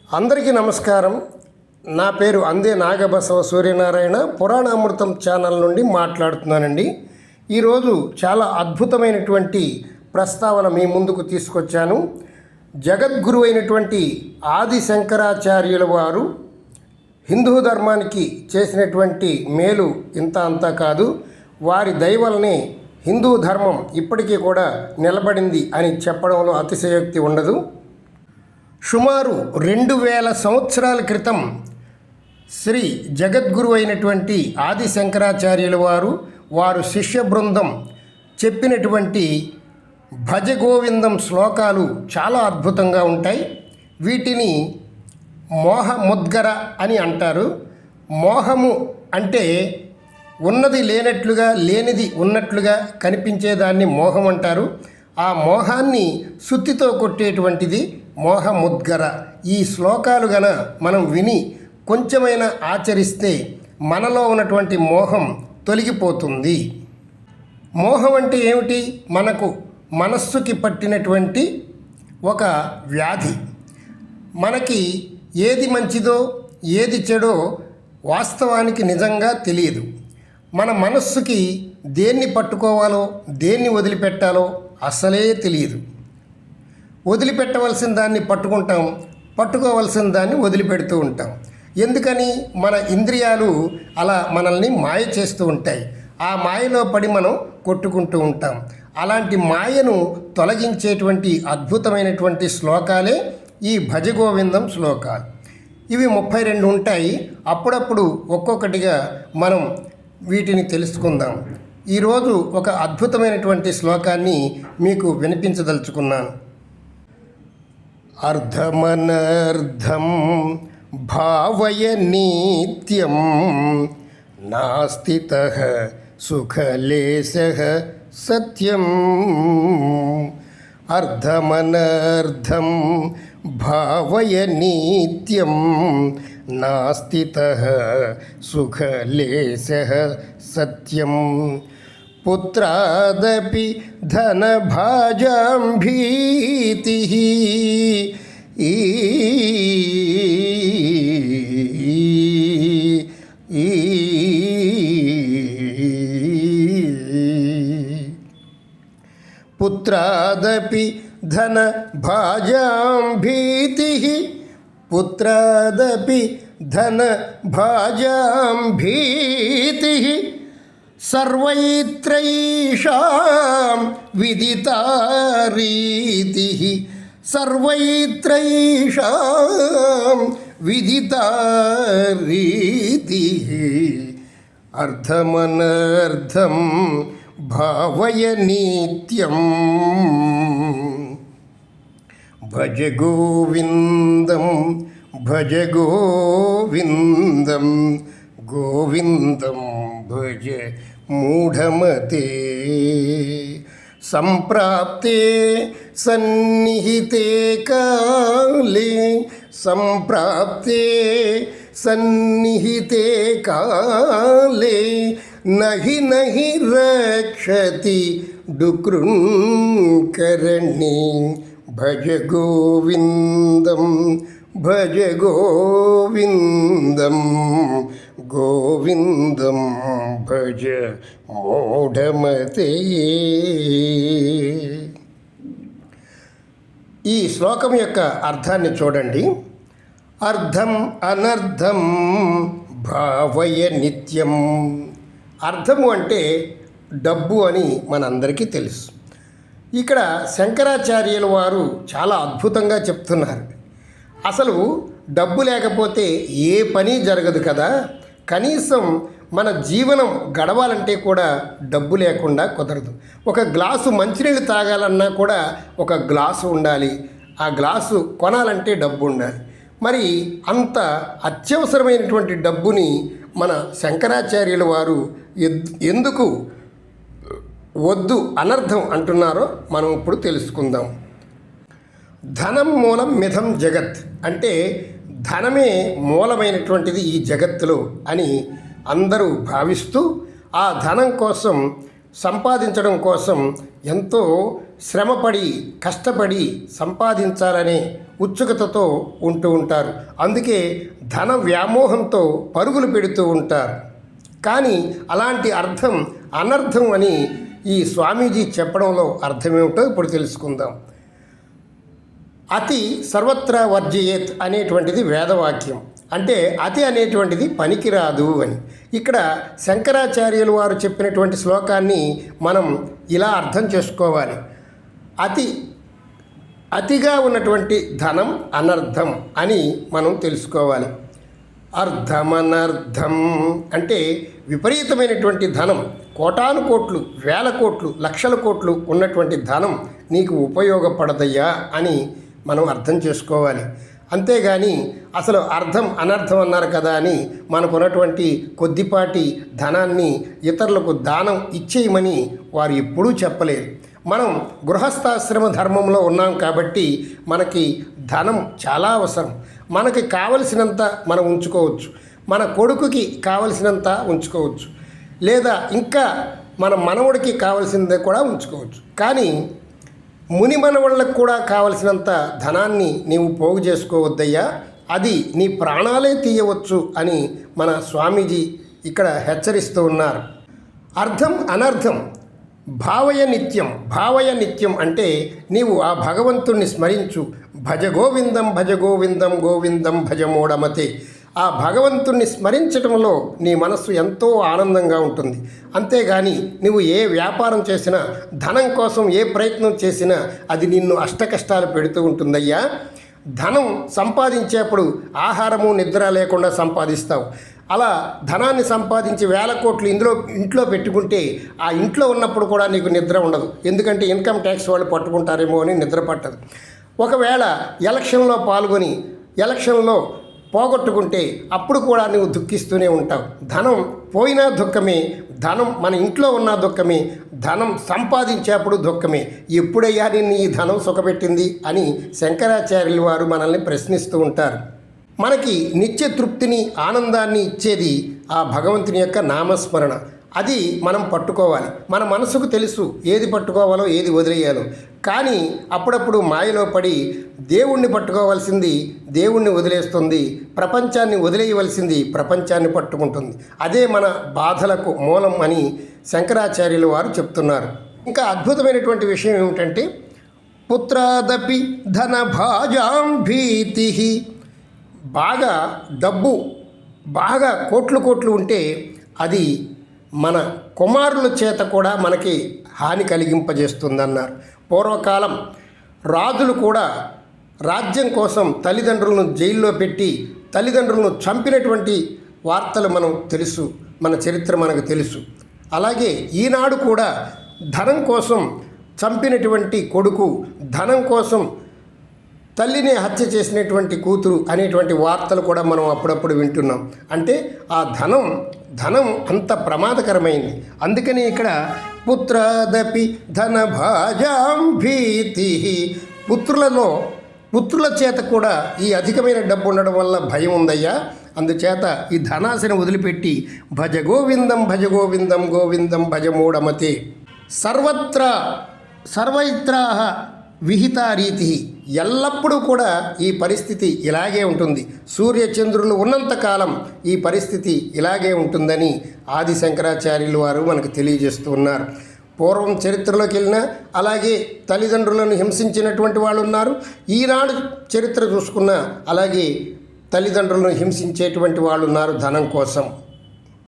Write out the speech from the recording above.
అందరికీ నమస్కారం. నా పేరు అందే నాగబసవ సూర్యనారాయణ. పురాణామృతం ఛానల్ నుండి మాట్లాడుతున్నానండి. ఈరోజు చాలా అద్భుతమైనటువంటి ప్రస్తావన మీ ముందుకు తీసుకొచ్చాను. జగద్గురు అయినటువంటి ఆది శంకరాచార్యుల వారు హిందూ ధర్మానికి చేసినటువంటి మేలు ఇంత అంతా కాదు. వారి దయ వల్లనే హిందూ ధర్మం ఇప్పటికీ కూడా నిలబడింది అని చెప్పడంలో అతిశయోక్తి ఉండదు. సుమారు 2000 సంవత్సరాల క్రితం శ్రీ జగద్గురు అయినటువంటి ఆది శంకరాచార్యుల వారు శిష్య బృందం చెప్పినటువంటి భజ గోవిందం శ్లోకాలు చాలా అద్భుతంగా ఉంటాయి. వీటిని మోహముద్గర అని అంటారు. మోహము అంటే ఉన్నది లేనట్లుగా, లేనిది ఉన్నట్లుగా కనిపించేదాన్ని మోహం అంటారు. ఆ మోహాన్ని సుత్తితో కొట్టేటువంటిది మోహముద్గర. ఈ శ్లోకాలు గన మనం విని కొంచెమైనా ఆచరిస్తే మనలో ఉన్నటువంటి మోహం తొలగిపోతుంది. మోహం అంటే ఏమిటి? మనకు మనస్సుకి పట్టినటువంటి ఒక వ్యాధి. మనకి ఏది మంచిదో ఏది చెడో వాస్తవానికి నిజంగా తెలియదు. మన మనస్సుకి దేన్ని పట్టుకోవాలో దేన్ని వదిలిపెట్టాలో అసలే తెలియదు. వదిలిపెట్టవలసిన దాన్ని పట్టుకుంటాం, పట్టుకోవలసిన దాన్ని వదిలిపెడుతూ ఉంటాం. ఎందుకని? మన ఇంద్రియాలు అలా మనల్ని మాయ చేస్తూ ఉంటాయి. ఆ మాయలో పడి మనం కొట్టుకుంటూ ఉంటాం. అలాంటి మాయను తొలగించేటువంటి అద్భుతమైనటువంటి శ్లోకాలే ఈ భజగోవిందం శ్లోకాలు. ఇవి 32 ఉంటాయి. అప్పుడప్పుడు ఒక్కొక్కటిగా మనం వీటిని తెలుసుకుందాం. ఈరోజు ఒక అద్భుతమైనటువంటి శ్లోకాన్ని మీకు వినిపించదలుచుకున్నాను. అర్ధమనర్ధం భావయ నిత్యం నాస్తితః సుఖలేశః సత్యం. అర్ధమనర్ధం భావయ నిత్యం నాస్తితః సుఖలేశః సత్యం. పుత్రాదపి ధనభాజాం భీతిః పుత్రాదపి ధనభాజాం భీతిః. పుత్రాదపి ధనభాజాం భీతిః. సర్వైత్రైషాం విదితా రీతిః. సర్వైత్రైషాం విదితా రీతిః. అర్ధమనర్ధం భావయ నిత్యం. భజ గోవిందం భజ గోవిందం గోవిందం భజ మూఢమతే. సంప్రాప్తే సన్నిహితే కాలే సంప్రాప్తే సన్నిహితే కాలే నహి నహి రక్షతి డుకృంకరణి. భజ గోవిందం భజ గోవిందం గోవిందం భజ మూఢమతే. ఈ శ్లోకం యొక్క అర్థాన్ని చూడండి. అర్ధం అనర్ధం భావయ నిత్యం. అర్థము అంటే డబ్బు అని మనందరికీ తెలుసు. ఇక్కడ శంకరాచార్యుల వారు చాలా అద్భుతంగా చెప్తున్నారు. అసలు డబ్బు లేకపోతే ఏ పని జరగదు కదా. కనీసం మన జీవనం గడవాలంటే కూడా డబ్బు లేకుండా కుదరదు. ఒక గ్లాసు మంచినీళ్ళు తాగాలన్నా కూడా ఒక గ్లాసు ఉండాలి. ఆ గ్లాసు కొనాలంటే డబ్బు ఉండాలి. మరి అంత అత్యవసరమైనటువంటి డబ్బుని మన శంకరాచార్యుల వారు ఎందుకు వద్దు అనర్థం అంటున్నారో మనం ఇప్పుడు తెలుసుకుందాం. ధనం మూలం మిథం జగత్ అంటే ధనమే మూలమైనటువంటిది ఈ జగత్తులో అని అందరూ భావిస్తూ ఆ ధనం కోసం సంపాదించడం కోసం ఎంతో శ్రమపడి కష్టపడి సంపాదించాలనే ఉత్సుకతతో ఉంటూ ఉంటారు. అందుకే ధన వ్యామోహంతో పరుగులు పెడుతూ ఉంటారు. కానీ అలాంటి అర్థం అనర్థం అని ఈ స్వామీజీ చెప్పడంలో అర్థమేమిటో ఇప్పుడు తెలుసుకుందాం. అతి సర్వత్రా వర్జయేత్ అనేటువంటిది వేదవాక్యం. అంటే అతి అనేటువంటిది పనికిరాదు అని. ఇక్కడ శంకరాచార్యులు వారు చెప్పినటువంటి శ్లోకాన్ని మనం ఇలా అర్థం చేసుకోవాలి. అతిగా ఉన్నటువంటి ధనం అనర్థం అని మనం తెలుసుకోవాలి. అర్థమనర్థం అంటే విపరీతమైనటువంటి ధనం, కోటాను కోట్లు, వేల కోట్లు, లక్షల కోట్లు ఉన్నటువంటి ధనం నీకు ఉపయోగపడదయ్యా అని మనం అర్థం చేసుకోవాలి. అంతేగాని అసలు అర్థం అనర్థం అన్నారు కదా అని మనకున్నటువంటి కొద్దిపాటి ధనాన్ని ఇతరులకు దానం ఇచ్చేయమని వారు ఎప్పుడూ చెప్పలేదు. మనం గృహస్థాశ్రమ ధర్మంలో ఉన్నాం కాబట్టి మనకి ధనం చాలా అవసరం. మనకి కావలసినంత మనం ఉంచుకోవచ్చు, మన కొడుకుకి కావలసినంత ఉంచుకోవచ్చు, లేదా ఇంకా మన మనవడికి కావలసిందే కూడా ఉంచుకోవచ్చు. కానీ ముని మనవళ్ళకు కూడా కావలసినంత ధనాన్ని నీవు పోగు చేసుకోవద్దయ్యా, అది నీ ప్రాణాలే తీయవచ్చు అని మన స్వామీజీ ఇక్కడ హెచ్చరిస్తూ ఉన్నారు. అర్థం అనర్థం భావయ నిత్యం. భావయ నిత్యం అంటే నీవు ఆ భగవంతుణ్ణి స్మరించు. భజ గోవిందం భజ గోవిందం గోవిందం భజమోడమతే. ఆ భగవంతుణ్ణి స్మరించటంలో నీ మనస్సు ఎంతో ఆనందంగా ఉంటుంది. అంతేగాని నువ్వు ఏ వ్యాపారం చేసినా, ధనం కోసం ఏ ప్రయత్నం చేసినా అది నిన్ను అష్టకష్టాలు పెడుతూ ఉంటుందయ్యా. ధనం సంపాదించేప్పుడు ఆహారము నిద్ర లేకుండా సంపాదిస్తావు. అలా ధనాన్ని సంపాదించి వేల కోట్లు ఇంట్లో పెట్టుకుంటే ఆ ఇంట్లో ఉన్నప్పుడు కూడా నీకు నిద్ర ఉండదు. ఎందుకంటే ఇన్కమ్ ట్యాక్స్ వాళ్ళు పట్టుకుంటారేమో అని నిద్ర పట్టదు. ఒకవేళ ఎలక్షన్లో పాల్గొని ఎలక్షన్లో పోగొట్టుకుంటే అప్పుడు కూడా నువ్వు దుఃఖిస్తూనే ఉంటావు. ధనం పోయినా దుఃఖమే, ధనం మన ఇంట్లో ఉన్న దుఃఖమే, ధనం సంపాదించేప్పుడు దుఃఖమే. ఎప్పుడయ్యా నిన్ను ఈ ధనం సుఖపెట్టింది అని శంకరాచార్యులు వారు మనల్ని ప్రశ్నిస్తూ ఉంటారు. మనకి నిత్య తృప్తిని, ఆనందాన్ని ఇచ్చేది ఆ భగవంతుని యొక్క నామస్మరణ. అది మనం పట్టుకోవాలి. మన మనసుకు తెలుసు ఏది పట్టుకోవాలో ఏది వదిలేయాలో. కానీ అప్పుడప్పుడు మాయలో పడి దేవుణ్ణి పట్టుకోవాల్సింది దేవుణ్ణి వదిలేస్తుంది, ప్రపంచాన్ని వదిలేయవలసింది ప్రపంచాన్ని పట్టుకుంటుంది. అదే మన బాధలకు మూలం అని శంకరాచార్యులు వారు చెప్తున్నారు. ఇంకా అద్భుతమైనటువంటి విషయం ఏమిటంటే పుత్రాదపి ధన భాజాం భీతి. బాగా డబ్బు, బాగా కోట్లు ఉంటే అది మన కుమారుల చేత కూడా మనకి హాని కలిగింపజేస్తుందన్నారు. పూర్వకాలం రాజులు కూడా రాజ్యం కోసం తల్లిదండ్రులను జైల్లో పెట్టి తల్లిదండ్రులను చంపినటువంటి వార్తలు మనం తెలుసు, మన చరిత్ర మనకు తెలుసు. అలాగే ఈనాడు కూడా ధనం కోసం చంపినటువంటి కొడుకు, ధనం కోసం తల్లిని హత్య చేసినటువంటి కూతురు అనేటువంటి వార్తలు కూడా మనం అప్పుడప్పుడు వింటున్నాం. అంటే ఆ ధనం అంత ప్రమాదకరమైంది. అందుకని ఇక్కడ పుత్రాదపి ధన భాజాం భీతి. పుత్రుల చేత కూడా ఈ అధికమైన డబ్బు ఉండడం వల్ల భయం ఉందయ్యా. అందుచేత ఈ ధనాశని వదిలిపెట్టి భజ గోవిందం భజ గోవిందం గోవిందం భజమూఢమతే. సర్వైత్రా విహిత రీతి. ఎల్లప్పుడూ కూడా ఈ పరిస్థితి ఇలాగే ఉంటుంది. సూర్యచంద్రులు ఉన్నంతకాలం ఈ పరిస్థితి ఇలాగే ఉంటుందని ఆది శంకరాచార్యులు వారు మనకు తెలియజేస్తూ ఉన్నారు. పూర్వం చరిత్రలోకి వెళ్ళినా అలాగే తల్లిదండ్రులను హింసించినటువంటి వాళ్ళు ఉన్నారు. ఈనాడు చరిత్ర చూసుకున్నా అలాగే తల్లిదండ్రులను హింసించేటువంటి వాళ్ళు ఉన్నారు ధనం కోసం.